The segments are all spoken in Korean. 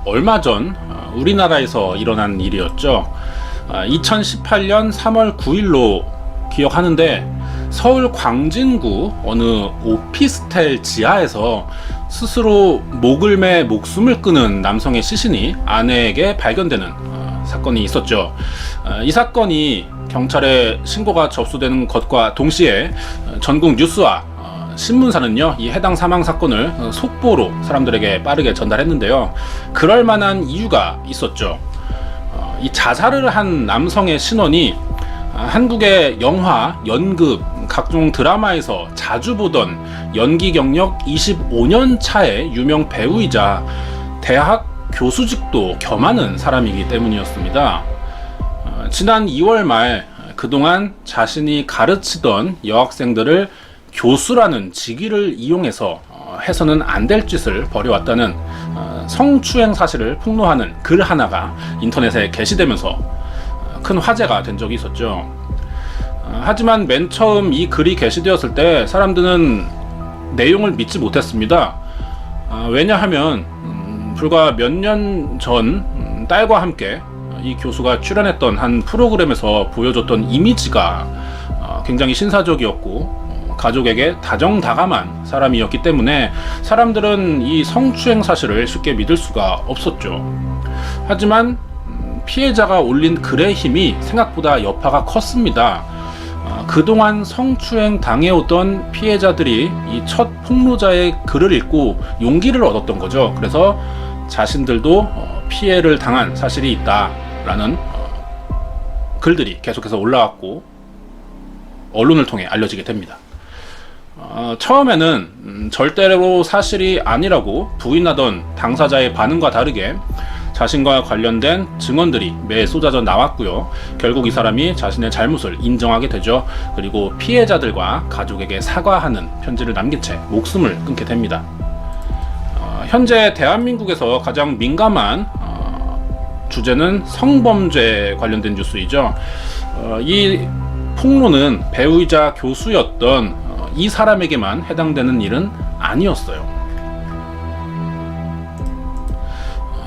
얼마 전 우리나라에서 일어난 일이었죠. 2018년 3월 9일로 기억하는데 서울 광진구 어느 오피스텔 지하에서 스스로 목을 매 목숨을 끊은 남성의 시신이 아내에게 발견되는 사건이 있었죠. 이 사건이 경찰에 신고가 접수되는 것과 동시에 전국 뉴스와 신문사는요, 이 해당 사망 사건을 속보로 사람들에게 빠르게 전달했는데요. 그럴 만한 이유가 있었죠. 이 자살을 한 남성의 신원이 한국의 영화, 연극, 각종 드라마에서 자주 보던 연기 경력 25년 차의 유명 배우이자 대학 교수직도 겸하는 사람이기 때문이었습니다. 지난 2월 말 그동안 자신이 가르치던 여학생들을 교수라는 직위를 이용해서 해서는 안 될 짓을 벌여왔다는 성추행 사실을 폭로하는 글 하나가 인터넷에 게시되면서 큰 화제가 된 적이 있었죠. 하지만 맨 처음 이 글이 게시되었을 때 사람들은 내용을 믿지 못했습니다. 왜냐하면 불과 몇 년 전 딸과 함께 이 교수가 출연했던 한 프로그램에서 보여줬던 이미지가 굉장히 신사적이었고 가족에게 다정다감한 사람이었기 때문에 사람들은 이 성추행 사실을 쉽게 믿을 수가 없었죠. 하지만 피해자가 올린 글의 힘이 생각보다 여파가 컸습니다. 그동안 성추행 당해오던 피해자들이 이 첫 폭로자의 글을 읽고 용기를 얻었던 거죠. 그래서 자신들도 피해를 당한 사실이 있다라는 글들이 계속해서 올라왔고 언론을 통해 알려지게 됩니다. 처음에는 절대로 사실이 아니라고 부인하던 당사자의 반응과 다르게 자신과 관련된 증언들이 매 쏟아져 나왔고요. 결국 이 사람이 자신의 잘못을 인정하게 되죠. 그리고 피해자들과 가족에게 사과하는 편지를 남긴 채 목숨을 끊게 됩니다. 현재 대한민국에서 가장 민감한 주제는 성범죄에 관련된 뉴스이죠. 이 폭로는 배우이자 교수였던 이 사람에게만 해당되는 일은 아니었어요.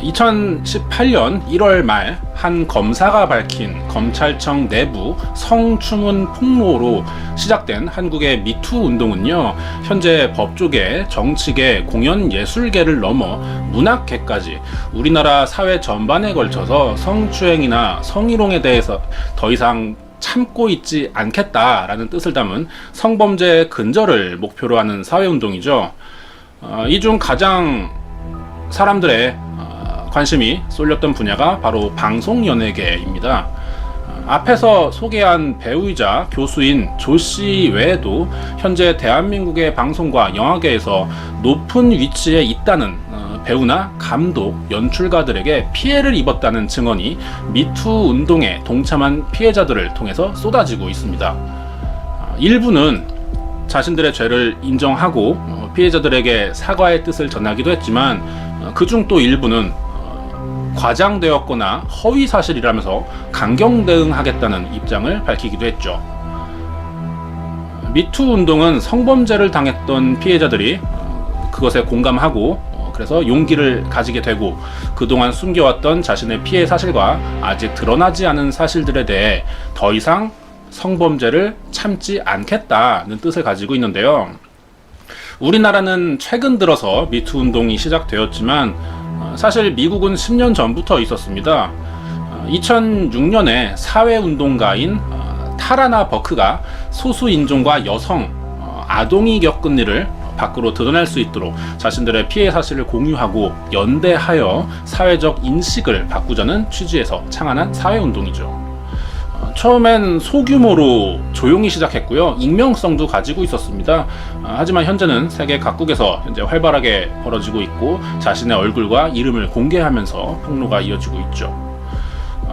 2018년 1월 말 한 검사가 밝힌 검찰청 내부 성추문 폭로로 시작된 한국의 미투 운동은요, 현재 법조계, 정치계, 공연예술계를 넘어 문학계까지 우리나라 사회 전반에 걸쳐서 성추행이나 성희롱에 대해서 더 이상 참고 있지 않겠다라는 뜻을 담은 성범죄 근절을 목표로 하는 사회운동이죠. 이 중 가장 사람들의 관심이 쏠렸던 분야가 바로 방송연예계입니다. 앞에서 소개한 배우이자 교수인 조 씨 외에도 현재 대한민국의 방송과 영화계에서 높은 위치에 있다는 배우나 감독, 연출가들에게 피해를 입었다는 증언이 미투 운동에 동참한 피해자들을 통해서 쏟아지고 있습니다. 일부는 자신들의 죄를 인정하고 피해자들에게 사과의 뜻을 전하기도 했지만 그중 또 일부는 과장되었거나 허위 사실이라면서 강경 대응하겠다는 입장을 밝히기도 했죠. 미투 운동은 성범죄를 당했던 피해자들이 그것에 공감하고 그래서 용기를 가지게 되고 그동안 숨겨왔던 자신의 피해 사실과 아직 드러나지 않은 사실들에 대해 더 이상 성범죄를 참지 않겠다는 뜻을 가지고 있는데요. 우리나라는 최근 들어서 미투 운동이 시작되었지만 사실 미국은 10년 전부터 있었습니다. 2006년에 사회운동가인 타라나 버크가 소수인종과 여성, 아동이 겪은 일을 밖으로 드러낼 수 있도록 자신들의 피해 사실을 공유하고 연대하여 사회적 인식을 바꾸자는 취지에서 창안한 사회운동이죠. 처음엔 소규모로 조용히 시작했고요. 익명성도 가지고 있었습니다. 하지만 현재는 세계 각국에서 현재 활발하게 벌어지고 있고 자신의 얼굴과 이름을 공개하면서 폭로가 이어지고 있죠.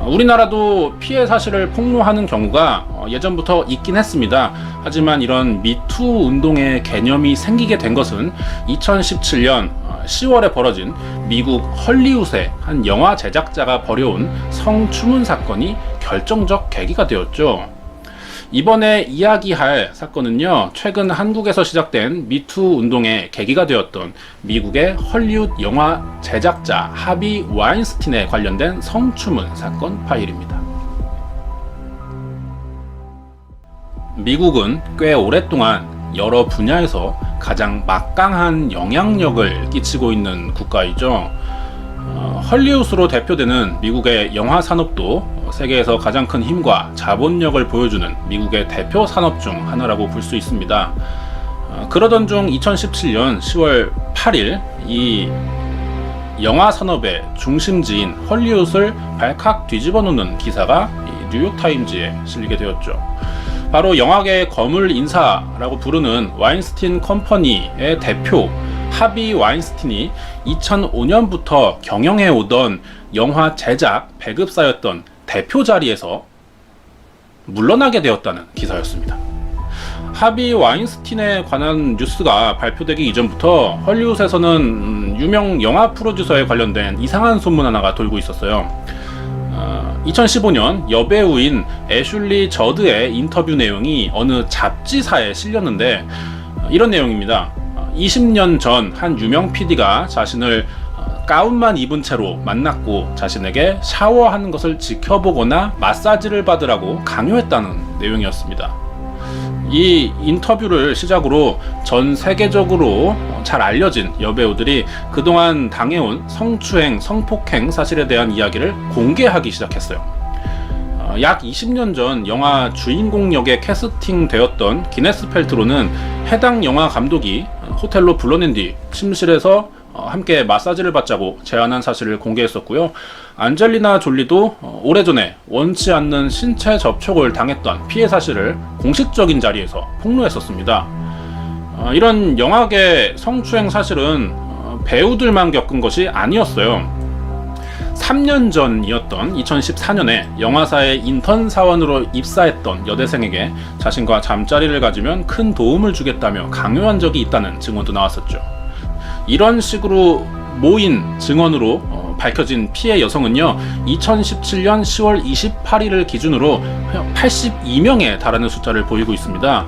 우리나라도 피해 사실을 폭로하는 경우가 예전부터 있긴 했습니다. 하지만 이런 미투 운동의 개념이 생기게 된 것은 2017년 10월에 벌어진 미국 헐리우드의 한 영화 제작자가 벌여온 성추문 사건이 결정적 계기가 되었죠. 이번에 이야기할 사건은요, 최근 한국에서 시작된 미투 운동의 계기가 되었던 미국의 헐리우드 영화 제작자 하비 와인스틴에 관련된 성추문 사건 파일입니다. 미국은 꽤 오랫동안 여러 분야에서 가장 막강한 영향력을 끼치고 있는 국가이죠. 헐리우드로 대표되는 미국의 영화 산업도 세계에서 가장 큰 힘과 자본력을 보여주는 미국의 대표 산업 중 하나라고 볼 수 있습니다. 그러던 중 2017년 10월 8일 이 영화 산업의 중심지인 헐리우드를 발칵 뒤집어 놓는 기사가 뉴욕타임즈에 실리게 되었죠. 바로 영화계의 거물 인사라고 부르는 와인스틴 컴퍼니의 대표 하비 와인스틴이 2005년부터 경영해 오던 영화 제작 배급사였던 대표 자리에서 물러나게 되었다는 기사였습니다. 하비 와인스틴에 관한 뉴스가 발표되기 이전부터 헐리우드에서는 유명 영화 프로듀서에 관련된 이상한 소문 하나가 돌고 있었어요. 2015년 여배우인 애슐리 저드의 인터뷰 내용이 어느 잡지사에 실렸는데 이런 내용입니다. 20년 전 한 유명 PD가 자신을 가운만 입은 채로 만났고 자신에게 샤워하는 것을 지켜보거나 마사지를 받으라고 강요했다는 내용이었습니다. 이 인터뷰를 시작으로 전 세계적으로 잘 알려진 여배우들이 그동안 당해온 성추행, 성폭행 사실에 대한 이야기를 공개하기 시작했어요. 약 20년 전 영화 주인공 역에 캐스팅되었던 기네스 펠트로는 해당 영화 감독이 호텔로 불러낸 뒤 침실에서 함께 마사지를 받자고 제안한 사실을 공개했었고요. 안젤리나 졸리도 오래전에 원치 않는 신체 접촉을 당했던 피해 사실을 공식적인 자리에서 폭로했었습니다. 이런 영화계 성추행 사실은 배우들만 겪은 것이 아니었어요. 3년 전이었던 2014년에 영화사의 인턴 사원으로 입사했던 여대생에게 자신과 잠자리를 가지면 큰 도움을 주겠다며 강요한 적이 있다는 증언도 나왔었죠. 이런 식으로 모인 증언으로 밝혀진 피해 여성은요, 2017년 10월 28일을 기준으로 82명에 달하는 숫자를 보이고 있습니다.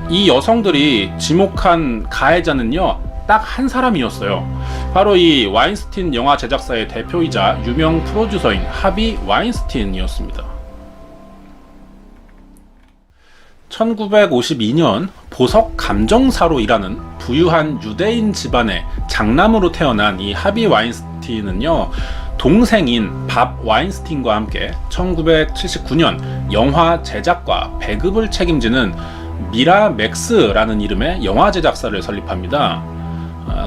이 여성들이 지목한 가해자는요, 딱 한 사람이었어요. 바로 이 와인스틴 영화 제작사의 대표이자 유명 프로듀서인 하비 와인스틴이었습니다. 1952년 보석 감정사로 일하는 부유한 유대인 집안의 장남으로 태어난 이 하비 와인스틴은요, 동생인 밥 와인스틴과 함께 1979년 영화 제작과 배급을 책임지는 미라맥스라는 이름의 영화 제작사를 설립합니다.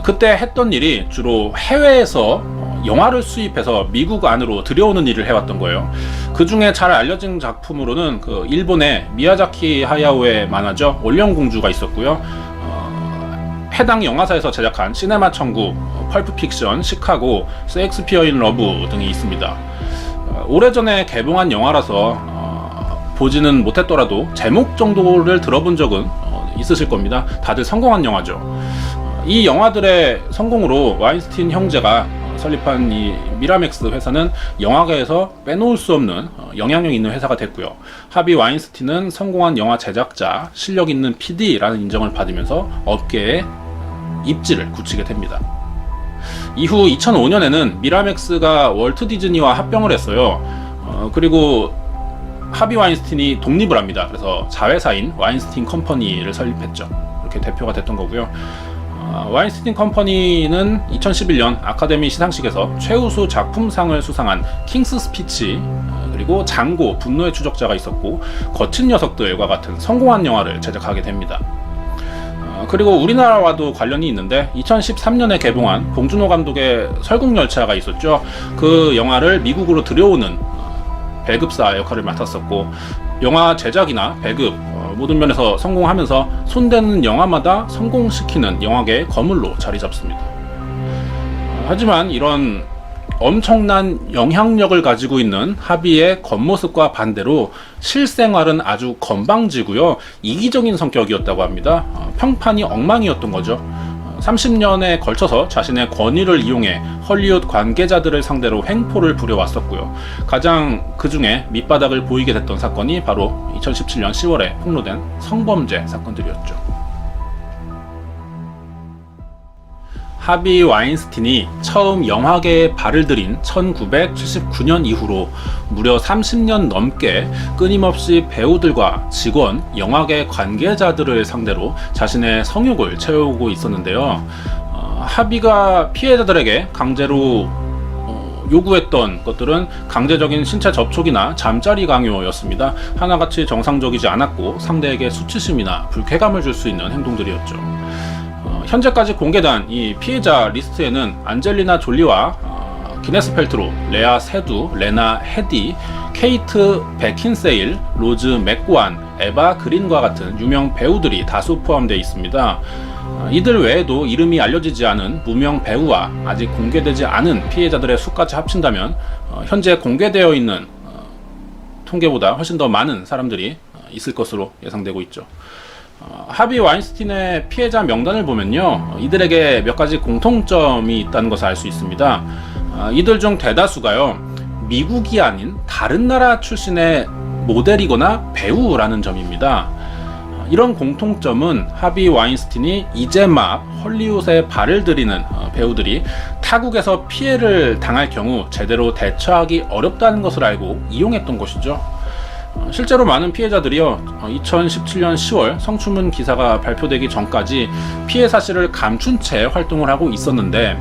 그때 했던 일이 주로 해외에서 영화를 수입해서 미국 안으로 들여오는 일을 해왔던 거예요. 그 중에 잘 알려진 작품으로는 그 일본의 미야자키 하야오의 만화죠, 올령공주가 있었고요. 해당 영화사에서 제작한 시네마 천국, 펄프 픽션, 시카고, 셰익스피어 인 러브 등이 있습니다. 오래전에 개봉한 영화라서 보지는 못했더라도 제목 정도를 들어본 적은 있으실 겁니다. 다들 성공한 영화죠. 이 영화들의 성공으로 와인스틴 형제가 설립한 이 미라맥스 회사는 영화계에서 빼놓을 수 없는 영향력 있는 회사가 됐고요. 하비 와인스틴은 성공한 영화 제작자, 실력 있는 PD라는 인정을 받으면서 업계에 입지를 굳히게 됩니다. 이후 2005년에는 미라맥스가 월트 디즈니와 합병을 했어요. 그리고 하비 와인스틴이 독립을 합니다. 그래서 자회사인 와인스틴 컴퍼니를 설립했죠. 이렇게 대표가 됐던 거고요. 와인스틴 컴퍼니는 2011년 아카데미 시상식에서 최우수 작품상을 수상한 킹스 스피치, 그리고 장고, 분노의 추적자가 있었고 거친 녀석들과 같은 성공한 영화를 제작하게 됩니다. 그리고 우리나라와도 관련이 있는데 2013년에 개봉한 봉준호 감독의 설국열차가 있었죠. 그 영화를 미국으로 들여오는 배급사 역할을 맡았었고, 영화 제작이나 배급 모든 면에서 성공하면서 손대는 영화마다 성공시키는 영화계의 거물로 자리 잡습니다. 하지만 이런 엄청난 영향력을 가지고 있는 하비의 겉모습과 반대로 실생활은 아주 건방지고요, 이기적인 성격이었다고 합니다. 평판이 엉망이었던 거죠. 30년에 걸쳐서 자신의 권위를 이용해 헐리우드 관계자들을 상대로 횡포를 부려왔었고요. 가장 그 중에 밑바닥을 보이게 됐던 사건이 바로 2017년 10월에 폭로된 성범죄 사건들이었죠. 하비 와인스틴이 처음 영화계에 발을 들인 1979년 이후로 무려 30년 넘게 끊임없이 배우들과 직원, 영화계 관계자들을 상대로 자신의 성욕을 채우고 있었는데요. 하비가 피해자들에게 강제로 요구했던 것들은 강제적인 신체 접촉이나 잠자리 강요였습니다. 하나같이 정상적이지 않았고 상대에게 수치심이나 불쾌감을 줄 수 있는 행동들이었죠. 현재까지 공개된 이 피해자 리스트에는 안젤리나 졸리와 기네스 펠트로, 레아 세두, 레나 헤디, 케이트 베킨세일, 로즈 맥고안, 에바 그린과 같은 유명 배우들이 다수 포함되어 있습니다. 이들 외에도 이름이 알려지지 않은 무명 배우와 아직 공개되지 않은 피해자들의 수까지 합친다면 현재 공개되어 있는 통계보다 훨씬 더 많은 사람들이 있을 것으로 예상되고 있죠. 하비 와인스틴의 피해자 명단을 보면요, 이들에게 몇 가지 공통점이 있다는 것을 알 수 있습니다. 이들 중 대다수가요, 미국이 아닌 다른 나라 출신의 모델이거나 배우라는 점입니다. 이런 공통점은 하비 와인스틴이 이제 막 헐리우드에 발을 들이는 배우들이 타국에서 피해를 당할 경우 제대로 대처하기 어렵다는 것을 알고 이용했던 것이죠. 실제로 많은 피해자들이요, 2017년 10월 성추문 기사가 발표되기 전까지 피해 사실을 감춘 채 활동을 하고 있었는데,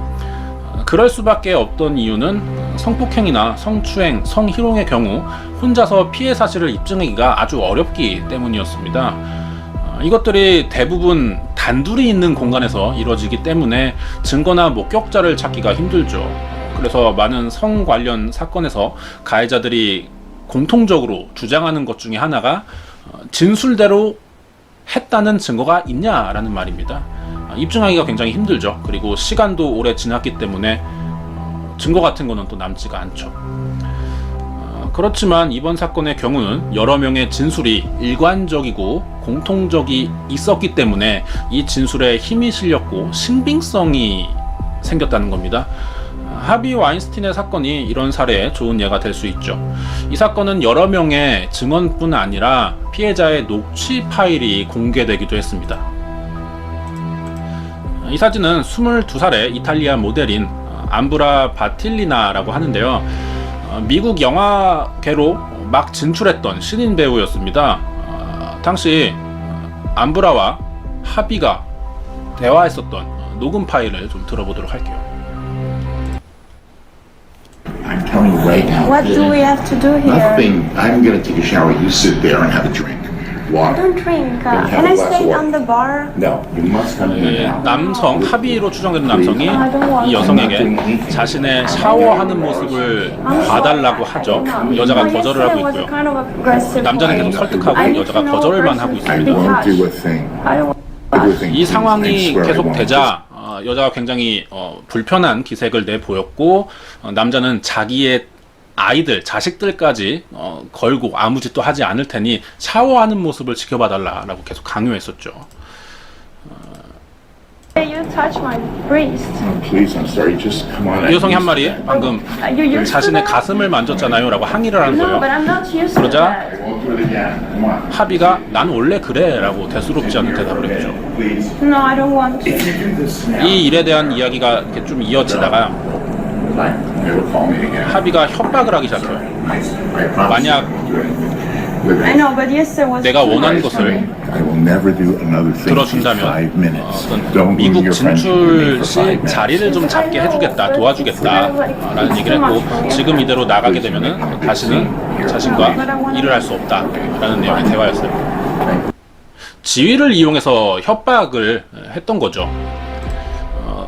그럴 수밖에 없던 이유는 성폭행이나 성추행, 성희롱의 경우 혼자서 피해 사실을 입증하기가 아주 어렵기 때문이었습니다. 이것들이 대부분 단둘이 있는 공간에서 이루어지기 때문에 증거나 목격자를 찾기가 힘들죠. 그래서 많은 성 관련 사건에서 가해자들이 공통적으로 주장하는 것 중에 하나가 진술대로 했다는 증거가 있냐라는 말입니다. 입증하기가 굉장히 힘들죠. 그리고 시간도 오래 지났기 때문에 증거 같은 거는 또 남지가 않죠. 그렇지만 이번 사건의 경우는 여러 명의 진술이 일관적이고 공통적이 있었기 때문에 이 진술에 힘이 실렸고 신빙성이 생겼다는 겁니다. 하비 와인스틴의 사건이 이런 사례의 좋은 예가 될 수 있죠. 이 사건은 여러 명의 증언뿐 아니라 피해자의 녹취 파일이 공개되기도 했습니다. 이 사진은 22살의 이탈리아 모델인 암브라 바틸리나라고 하는데요. 미국 영화계로 막 진출했던 신인 배우였습니다. 당시 암브라와 하비가 대화했었던 녹음 파일을 좀 들어보도록 할게요. I'm telling you right now. What do we have to do here? Nothing. I'm gonna take a shower. You sit there and have a drink. I Water. don't drink. Then have Can a I glass stay of on the bar? No, you must come in now. 남성 하비로 추정되는 남성이 이 여성에게 자신의 샤워하는 모습을 봐달라고 하죠. 여자가 거절을 하고 있고요. 남자는 계속 설득하고 여자가 거절만 하고 I 있습니다. won't do a thing. Do a thing. 이 상황이 I swear I 계속 won't. 되자 여자가 굉장히 불편한 기색을 내보였고, 남자는 자기의 아이들, 자식들까지 걸고 아무 짓도 하지 않을 테니 샤워하는 모습을 지켜봐달라고 계속 강요했었죠. You touch my breast. Please, I'm sorry. Just come on. 이 여성이 한 말이 방금 You used to 자신의 that? 가슴을 만졌잖아요 라고 항의를 하는 No, but 거예요. I'm not used to 그러자 that. I won't do it again. Come on. 하비가 난 원래 그래 라고 대수롭지 않은 대답을 했죠. Please. No, I don't want to. If you do this now, 이 일에 대한 이야기가 이렇게 좀 이어지다가 never call me again. 하비가 협박을 하기 시작해요. I promise 만약 you won't do it. Live I it. know, but yesterday was. 내가 too 원하는 much for 것을 me. I will never do another thing for 들어준다면 5 minutes. 어떤 Don't 미국 lose your friendship with me 진출 for 5 시 minutes. 자리를 좀 잡게 해주겠다, 도와주겠다 라는 얘기를 했고, 지금 이대로 나가게 되면은 다시는 자신과 일을 할 수 없다 라는 내용의 대화였어요. 지위를 이용해서 협박을 했던 거죠.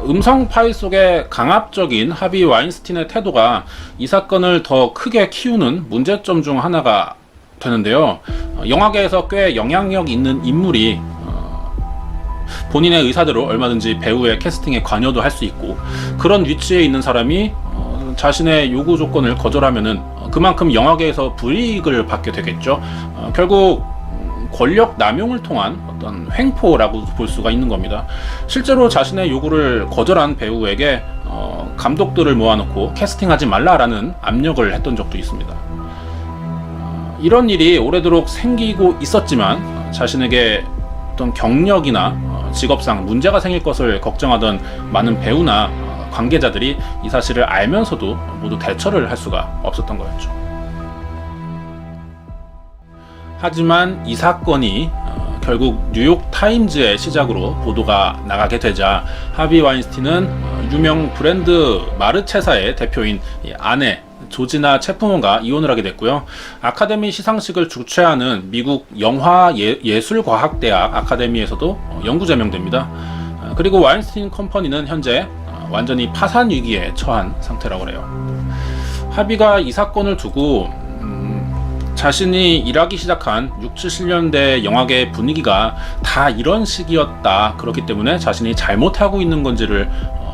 음성 파일 속의 강압적인 하비 와인스틴의 태도가 이 사건을 더 크게 키우는 문제점 중 하나가 되는데요. 영화계에서 꽤 영향력 있는 인물이 본인의 의사대로 얼마든지 배우의 캐스팅에 관여도 할 수 있고, 그런 위치에 있는 사람이 자신의 요구 조건을 거절하면은 그만큼 영화계에서 불이익을 받게 되겠죠. 결국 권력 남용을 통한 어떤 횡포라고 볼 수가 있는 겁니다. 실제로 자신의 요구를 거절한 배우에게 감독들을 모아놓고 캐스팅하지 말라라는 압력을 했던 적도 있습니다. 이런 일이 오래도록 생기고 있었지만 자신에게 어떤 경력이나 직업상 문제가 생길 것을 걱정하던 많은 배우나 관계자들이 이 사실을 알면서도 모두 대처를 할 수가 없었던 거였죠. 하지만 이 사건이 결국 뉴욕 타임즈의 시작으로 보도가 나가게 되자 하비 와인스틴은 유명 브랜드 마르체사의 대표인 아내 조지나 체프먼과 이혼을 하게 됐고요. 아카데미 시상식을 주최하는 미국 영화예술과학대학 아카데미에서도 연구 제명됩니다. 그리고 와인스틴 컴퍼니는 현재 완전히 파산 위기에 처한 상태라고 해요. 하비가 이 사건을 두고 자신이 일하기 시작한 60, 70년대 영화계 분위기가 다 이런 식이었다. 그렇기 때문에 자신이 잘못하고 있는 건지를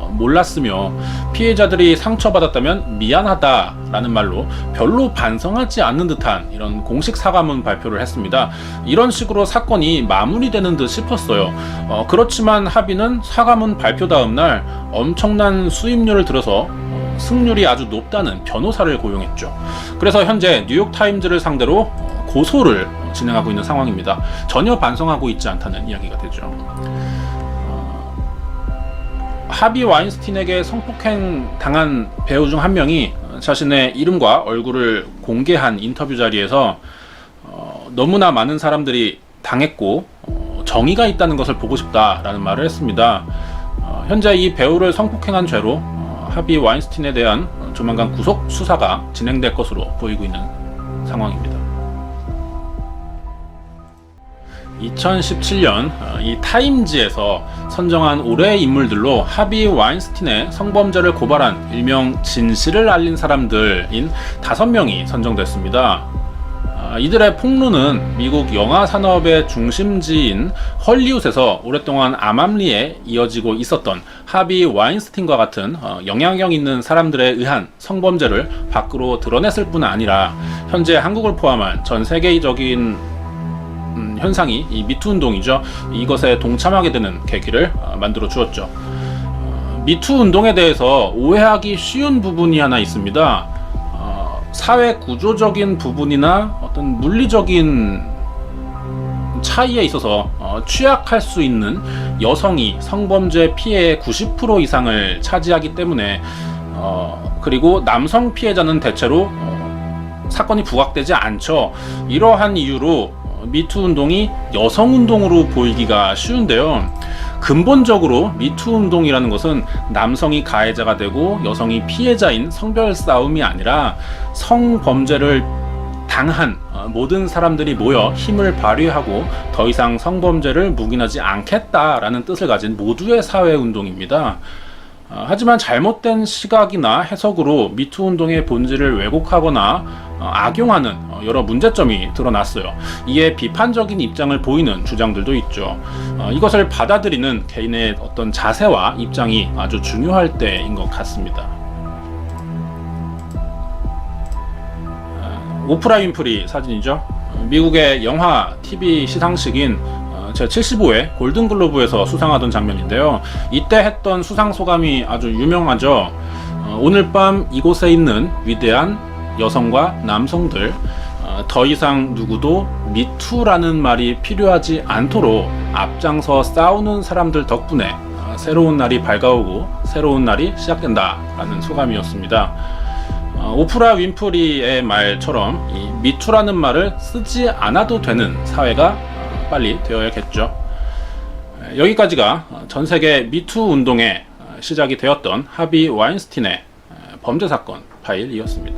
몰랐으며 피해자들이 상처받았다면 미안하다라는 말로 별로 반성하지 않는 듯한 이런 공식 사과문 발표를 했습니다. 이런 식으로 사건이 마무리되는 듯 싶었어요. 그렇지만 하비는 사과문 발표 다음 날 엄청난 수임료를 들어서 승률이 아주 높다는 변호사를 고용했죠. 그래서 현재 뉴욕타임즈를 상대로 고소를 진행하고 있는 상황입니다. 전혀 반성하고 있지 않다는 이야기가 되죠. 하비 와인스틴에게 성폭행 당한 배우 중 한 명이 자신의 이름과 얼굴을 공개한 인터뷰 자리에서 너무나 많은 사람들이 당했고 정의가 있다는 것을 보고 싶다라는 말을 했습니다. 현재 이 배우를 성폭행한 죄로 하비 와인스틴에 대한 조만간 구속 수사가 진행될 것으로 보이고 있는 상황입니다. 2017년 이 타임즈에서 선정한 올해의 인물들로 하비 와인스틴의 성범죄를 고발한 일명 진실을 알린 사람들인 5명이 선정됐습니다. 이들의 폭로는 미국 영화 산업의 중심지인 헐리우드에서 오랫동안 암암리에 이어지고 있었던 하비 와인스틴과 같은 영향력 있는 사람들에 의한 성범죄를 밖으로 드러냈을 뿐 아니라 현재 한국을 포함한 전 세계적인 현상이 이 미투 운동이죠. 이것에 동참하게 되는 계기를 만들어 주었죠. 미투 운동에 대해서 오해하기 쉬운 부분이 하나 있습니다. 사회 구조적인 부분이나 어떤 물리적인 차이에 있어서 취약할 수 있는 여성이 성범죄 피해의 90% 이상을 차지하기 때문에 그리고 남성 피해자는 대체로 사건이 부각되지 않죠. 이러한 이유로 미투 운동이 여성 운동으로 보이기가 쉬운데요. 근본적으로 미투 운동이라는 것은 남성이 가해자가 되고 여성이 피해자인 성별 싸움이 아니라 성범죄를 당한 모든 사람들이 모여 힘을 발휘하고 더 이상 성범죄를 묵인하지 않겠다라는 뜻을 가진 모두의 사회 운동입니다. 하지만 잘못된 시각이나 해석으로 미투 운동의 본질을 왜곡하거나 악용하는 여러 문제점이 드러났어요. 이에 비판적인 입장을 보이는 주장들도 있죠. 이것을 받아들이는 개인의 어떤 자세와 입장이 아주 중요할 때인 것 같습니다. 오프라 윈프리 사진이죠. 미국의 영화, TV 시상식인 제75회 골든글로브에서 수상하던 장면인데요. 이때 했던 수상 소감이 아주 유명하죠. 오늘 밤 이곳에 있는 위대한 여성과 남성들, 더 이상 누구도 미투라는 말이 필요하지 않도록 앞장서 싸우는 사람들 덕분에 새로운 날이 밝아오고 새로운 날이 시작된다 라는 소감이었습니다. 오프라 윈프리의 말처럼 이 미투라는 말을 쓰지 않아도 되는 사회가 빨리 되어야겠죠. 여기까지가 전 세계 미투 운동의 시작이 되었던 하비 와인스틴의 범죄 사건 파일이었습니다.